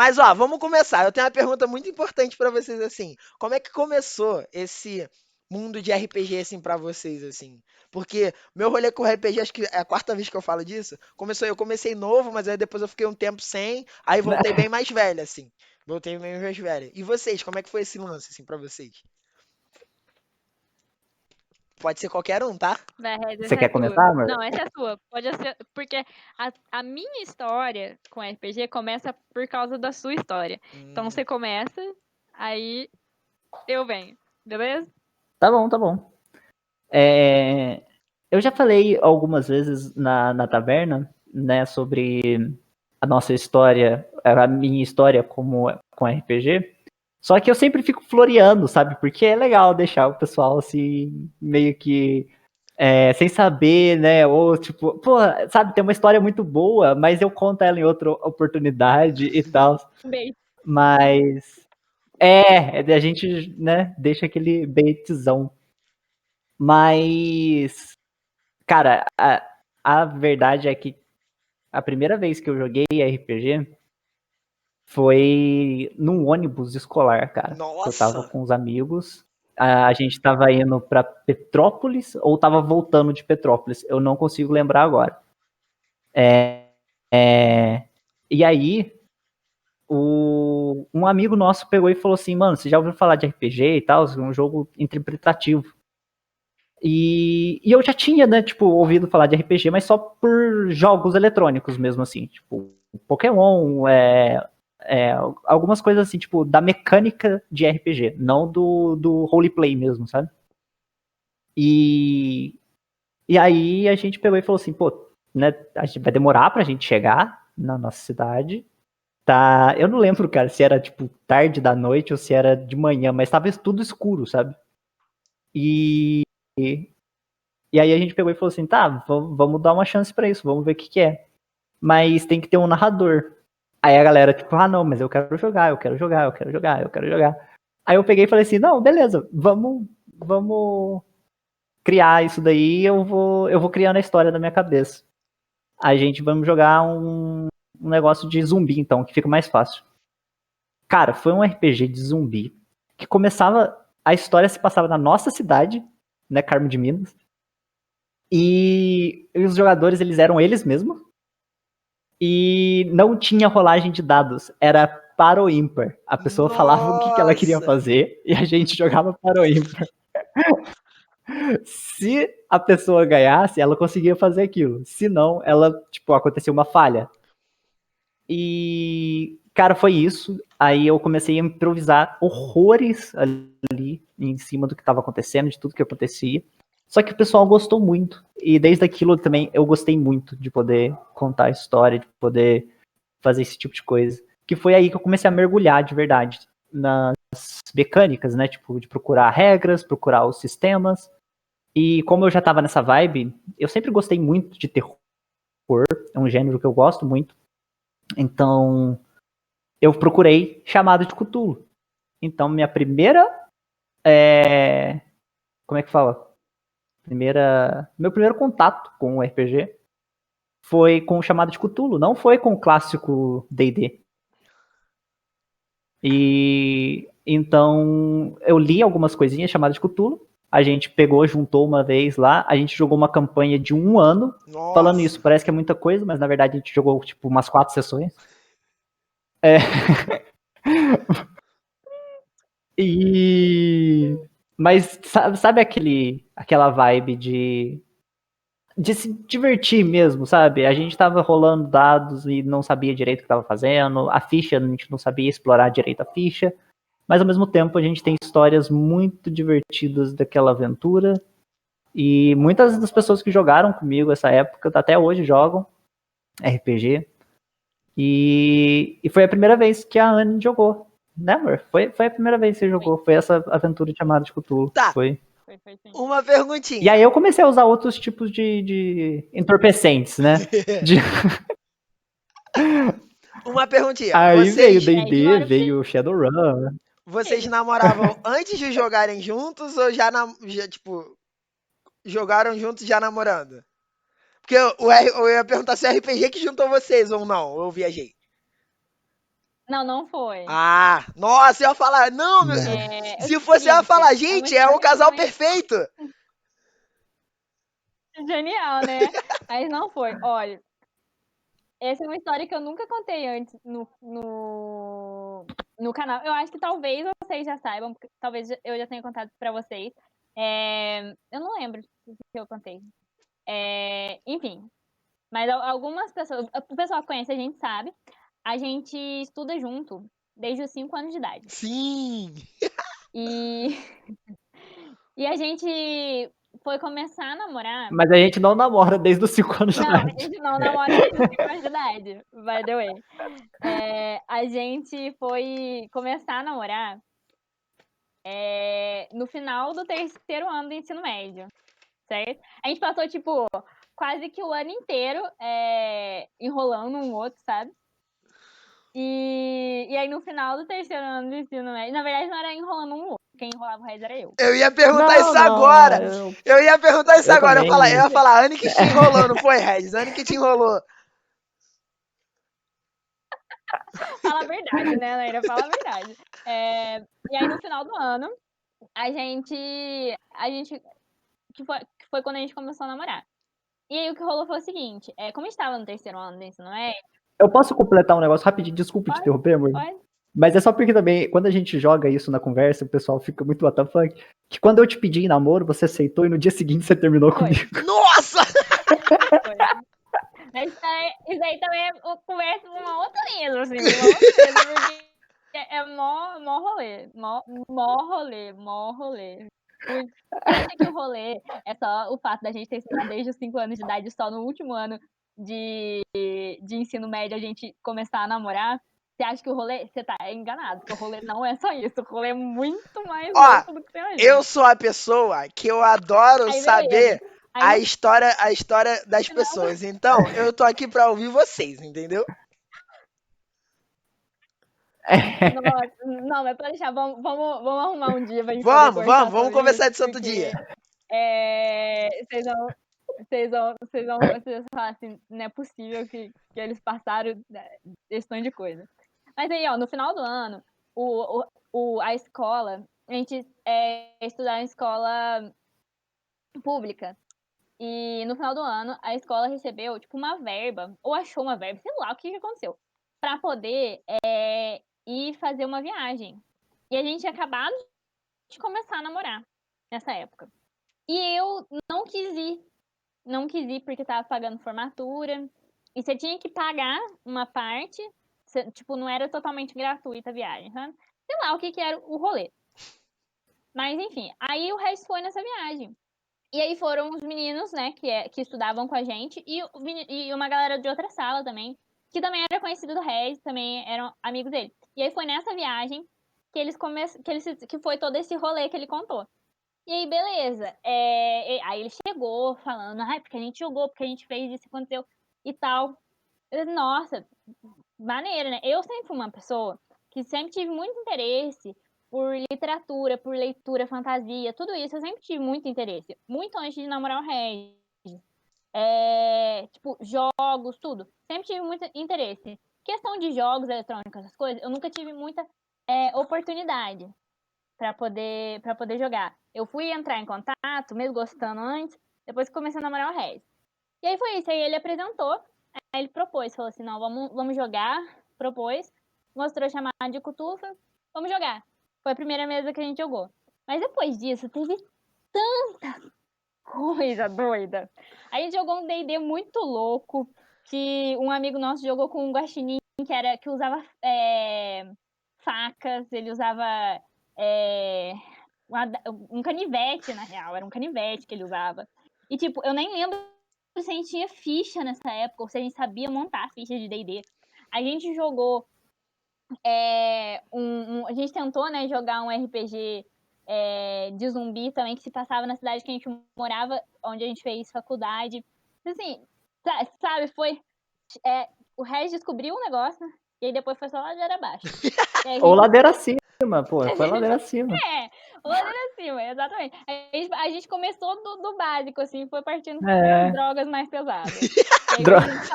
Mas, ó, vamos começar. Eu tenho uma pergunta muito importante pra vocês, assim. Como é que começou esse mundo de RPG, assim, pra vocês, assim? Porque meu rolê com RPG, acho que é a quarta vez que eu falo disso. Eu comecei novo, mas aí depois eu fiquei um tempo sem, aí voltei bem mais velho, assim. Voltei bem mais velho. E vocês, como é que foi esse lance, assim, pra vocês? Pode ser qualquer um, tá? Essa Você é quer tua. começar, amor? Não, essa é sua. Pode ser. Porque a minha história com RPG começa por causa da sua história. Então Hum, você começa, aí eu venho. Beleza? Tá bom, tá bom. É, eu já falei algumas vezes na taverna, né, sobre a nossa história, a minha história com RPG. Só que eu sempre fico floreando, sabe? Porque é legal deixar o pessoal assim, meio que sem saber, né? Ou tipo, pô, sabe, tem uma história muito boa, mas eu conto ela em outra oportunidade e tal. Bem. Mas a gente, né, deixa aquele baitzão. Mas, cara, a verdade é que a primeira vez que eu joguei RPG foi num ônibus escolar, cara. Eu tava nossa! com os amigos, a gente tava indo pra Petrópolis ou tava voltando de Petrópolis, eu não consigo lembrar agora. E aí, um amigo nosso pegou e falou assim, mano, você já ouviu falar de RPG e tal? É um jogo interpretativo. E eu já tinha, né, tipo, ouvido falar de RPG, mas só por jogos eletrônicos mesmo, assim, tipo, Pokémon, algumas coisas assim, tipo, da mecânica de RPG, não do roleplay mesmo, sabe? E, e aí a gente pegou e falou assim, pô, né, a gente vai demorar pra gente chegar na nossa cidade, tá? Eu não lembro, cara, se era, tipo, tarde da noite ou se era de manhã, mas tava tudo escuro, sabe? E E aí a gente pegou e falou assim, tá, vamos dar uma chance pra isso, vamos ver o que é. Mas tem que ter um narrador. Aí a galera, tipo, ah, não, mas eu quero jogar, eu quero jogar, eu quero jogar, eu quero jogar. Aí eu peguei e falei assim, não, beleza, vamos criar isso daí, eu vou criando a história na minha cabeça. A gente vamos jogar um negócio de zumbi, então, que fica mais fácil. Cara, foi um RPG de zumbi que começava, a história se passava na nossa cidade, né, Carmo de Minas. E os jogadores, eles eram eles mesmos. E não tinha rolagem de dados. Era para o ímpar. A pessoa falava o que ela queria Nossa! fazer e a gente jogava para o ímpar. Se a pessoa ganhasse, ela conseguia fazer aquilo. Se não, ela, tipo, aconteceu uma falha. E, cara, foi isso. Aí eu comecei a improvisar horrores ali em cima do que estava acontecendo, de tudo que acontecia. Só que o pessoal gostou muito. E desde aquilo também eu gostei muito de poder contar a história, de poder fazer esse tipo de coisa. Que foi aí que eu comecei a mergulhar de verdade nas mecânicas, né? Tipo, de procurar regras, procurar os sistemas. E como eu já tava nessa vibe, eu sempre gostei muito de terror. É um gênero que eu gosto muito. Então, eu procurei Chamado de Cthulhu. Então, minha primeira. Como é que fala? Meu primeiro contato com o RPG foi com o Chamado de Cthulhu, não foi com o clássico D&D. E então eu li algumas coisinhas chamadas de Cthulhu. A gente pegou, juntou uma vez lá, a gente jogou uma campanha de 1 ano. Falando Nossa! isso, parece que é muita coisa, mas na verdade a gente jogou tipo umas 4 sessões. É. E mas sabe aquela vibe de se divertir mesmo, sabe? A gente tava rolando dados e não sabia direito o que tava fazendo, a ficha, a gente não sabia explorar direito a ficha, mas ao mesmo tempo a gente tem histórias muito divertidas daquela aventura, e muitas das pessoas que jogaram comigo essa época, até hoje jogam RPG, e foi a primeira vez que a Anne jogou, né, amor? Foi a primeira vez que você Sim. jogou, foi essa aventura chamada de Cthulhu, Tá, foi. Foi sim. uma E perguntinha. aí eu comecei a usar outros tipos de entorpecentes, né? De... Uma perguntinha. Aí veio De D&D, hora pra veio Shadowrun. Vocês ele. namoravam antes de jogarem juntos ou já tipo, jogaram juntos já namorando? Porque eu ia perguntar se é RPG que juntou vocês ou não, ou eu viajei. Não foi. Ah, nossa, eu ia falar, não, meu, Não. É o se fosse eu ia seguinte, falar, é uma gente, é o história casal muito perfeito. genial, né? Mas não foi. Olha, essa é uma história que eu nunca contei antes no canal. Eu acho que talvez vocês já saibam, porque talvez eu já tenha contado pra vocês. Eu não lembro se eu contei. Enfim, mas algumas pessoas, o pessoal que conhece a gente sabe, a gente estuda junto desde os 5 anos de idade. Sim. E, e a gente foi começar a namorar. Mas a gente não namora desde os 5 anos de Não, a idade. gente não namora desde os 5 anos de idade, by the way. A gente foi começar a namorar no final do 3º ano do ensino médio, certo? A gente passou, tipo, quase que o ano inteiro enrolando um outro, sabe? E aí no final do 3º ano do ensino médio, na verdade não era enrolando um outro, quem enrolava o resto era eu. Eu ia perguntar isso Não, agora. eu, Eu ia perguntar isso eu agora. Eu também. ia falar, a Anne que te enrolou, não foi, Regis? A Anne que te enrolou. Fala a verdade, né, Naira? Fala a verdade. E aí no final do ano, a gente que foi quando a gente começou a namorar. E aí o que rolou foi o seguinte, como a gente tava no 3º ano do ensino médio, Eu posso completar um negócio rapidinho? Desculpa te Pode. interromper, amor. pode, Mas é só porque também, quando a gente joga isso na conversa, o pessoal fica muito what the fuck. Que quando eu te pedi em namoro, você aceitou e no dia seguinte você terminou Foi. comigo. Nossa! foi. Mas isso aí também conversa uma outra mesa, assim, uma outra mesa, porque é mó rolê, mó rolê. Você acha que o rolê é só o fato da gente ter estudado desde os 5 anos de idade, só no último ano de ensino médio a gente começar a namorar? Você acha que o rolê... Você tá enganado, porque o rolê não é só isso. O rolê é muito mais Ó, louco do que você imagina. Eu sou a pessoa que eu adoro Aí, beleza. saber Aí, a no história das final... pessoas. Então, eu tô aqui pra ouvir vocês, entendeu? Não, mas pode deixar, vamos arrumar um dia pra gente poder conversar Vamos sobre conversar isso, disso outro porque dia. vocês vão falar assim, não é possível que eles passaram esse tanto de coisa. Mas aí, ó, no final do ano, a escola, a gente estudar em escola pública. E no final do ano, a escola recebeu, tipo, uma verba, ou achou uma verba, sei lá o que aconteceu, pra poder ir fazer uma viagem. E a gente tinha acabado de começar a namorar nessa época. E eu não quis ir porque tava pagando formatura. E você tinha que pagar uma parte, tipo, não era totalmente gratuita a viagem, sabe? Sei lá o que era o rolê. Mas enfim, aí o resto foi nessa viagem. E aí foram os meninos, né, que estudavam com a gente, e uma galera de outra sala também, que também era conhecido do Regis, também eram amigos dele. E aí foi nessa viagem que foi todo esse rolê que ele contou. E aí, beleza. Aí ele chegou falando, porque a gente jogou, porque a gente fez isso, aconteceu e tal. Eu disse, nossa, maneiro, né? Eu sempre fui uma pessoa que sempre tive muito interesse por literatura, por leitura, fantasia, tudo isso. Eu sempre tive muito interesse. Muito antes de namorar o Regis. Tipo, jogos, tudo. Sempre tive muito interesse. Questão de jogos eletrônicos, essas coisas, eu nunca tive muita oportunidade pra poder jogar. Eu fui entrar em contato, mesmo gostando antes, depois que comecei a namorar o Regis. E aí foi isso, aí ele apresentou, aí ele propôs, falou assim, não, vamos jogar, propôs, mostrou chamada de cutufa, vamos jogar. Foi a primeira mesa que a gente jogou. Mas depois disso, teve tanta coisa doida. A gente jogou um D&D muito louco, que um amigo nosso jogou com um guaxinim que usava facas, ele usava um canivete, na real, era um canivete que ele usava. E tipo, eu nem lembro se a gente tinha ficha nessa época, ou se a gente sabia montar ficha de D&D. A gente jogou a gente tentou, né, jogar um RPG de zumbi também, que se passava na cidade que a gente morava, onde a gente fez faculdade. Assim, sabe, foi... o Regis descobriu um negócio, e aí depois foi só ladeira abaixo. Ou ladeira acima, pô. Foi ladeira acima. Ladeira acima, exatamente. A gente começou do básico, assim, foi partindo É. com drogas mais pesadas. E aí Dro- a gente